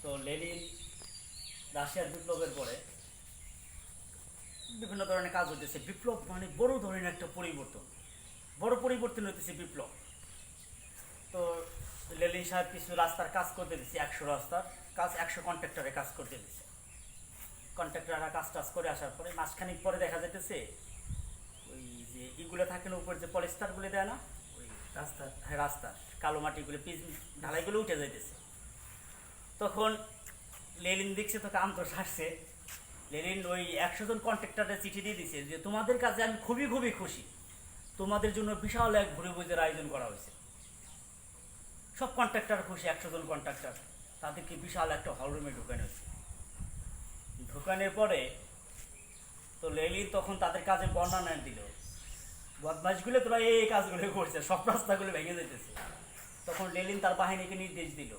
তো লেনিন রাশিয়ার বিপ্লবের পরে বিভিন্ন ধরনের কাজ হইতেছে। বিপ্লব মানে বড় ধরনের একটা পরিবর্তন, বড় পরিবর্তন হইতেছে বিপ্লব। তো লেনিন সাহেব কিছু রাস্তার কাজ করতে দিচ্ছে, 100 রাস্তার কাজ, 100 কন্ট্রাক্টরে কাজ করতে দিচ্ছে। কন্ট্রাক্টররা কাজ টাজ করে আসার পরে মাসখানিক পরে দেখা যাইতেছে ওই যে ইগুলো থাকে না, উপর যে পলিস্টারগুলো দেয় না, ওই রাস্তার কালো মাটিগুলো, পিচ ঢালাইগুলো উঠে যাইতেছে। তখন লেনিন দেখছে, তোকে আন্তর সারছে। লেনিন ওই 100 জন কন্ট্রাক্টরের চিঠি দিয়ে দিছে যে তোমাদের কাছে আমি খুবই খুবই খুশি, তোমাদের জন্য বিশাল এক ভোজের আয়োজন করা হয়েছে। সব কন্ট্রাক্টর খুশি, 100 জন কন্ট্রাক্টর, তাদেরকে বিশাল একটা হল রুমে ঢুকানো হয়েছে। ঢুকানোর পরে তো লেনিন তখন তাদের কাজে বর্ণনা দিল, বদমাশগুলো তোরা এই কাজগুলো করছে, সব রাস্তাগুলো ভেঙে যেতেছে। তখন লেনিন তার বাহিনীকে নির্দেশ দিল,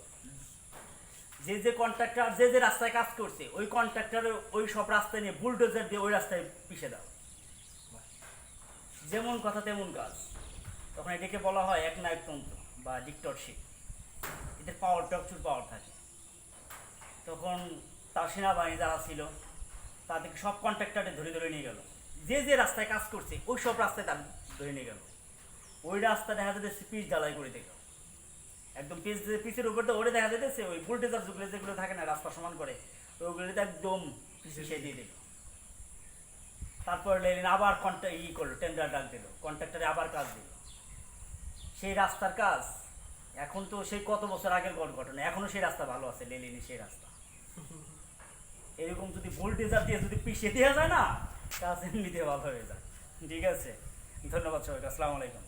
যে যে কন্ট্রাক্টর যে যে রাস্তায় কাজ করছে ওই কন্ট্রাক্টরের ওই সব রাস্তায় নিয়ে বুলডোজার দিয়ে ওই রাস্তায় পিষে দাও। যেমন কথা তেমন কাজ। তখন এটাকে বলা হয় একনায়কতন্ত্র বা ডিক্টরশিপ। এদের প্রচুর পাওয়ার থাকে। তখন তার সেনাবাহিনী যারা ছিল তাদেরকে সব কন্ট্রাক্টরে ধরে ধরে নিয়ে গেল, যে যে রাস্তায় কাজ করছে ওই সব রাস্তায় তার ধরে নিয়ে গেল। ওই রাস্তা দেখা যাচ্ছে পিচ ঢালাই করে দেখো, একদম পিচের উপর তো ওরে দেখা যাইতেছে ওই বুলডোজার যেগুলো থাকে না রাস্তা সমান করে, ওইগুলোতে একদম পিছিয়ে দিয়ে দিল। তারপর লেনিন আবার করলো, টেন্ডার ডাক দিল, কন্ট্রাক্টরে আবার কাজ দিল। সেই রাস্তার কাজ এখন তো সেই কত বছর আগের ঘটনা, এখনো সেই রাস্তা ভালো আছে, লেনিনের সেই রাস্তা। এরকম যদি বুলডোজার দিয়ে যদি পিছিয়ে দেওয়া যায় না, কাজ এমনিতে ভালো হয়ে যায়। ঠিক আছে, ধন্যবাদ সবাইকে, আসসালামু আলাইকুম।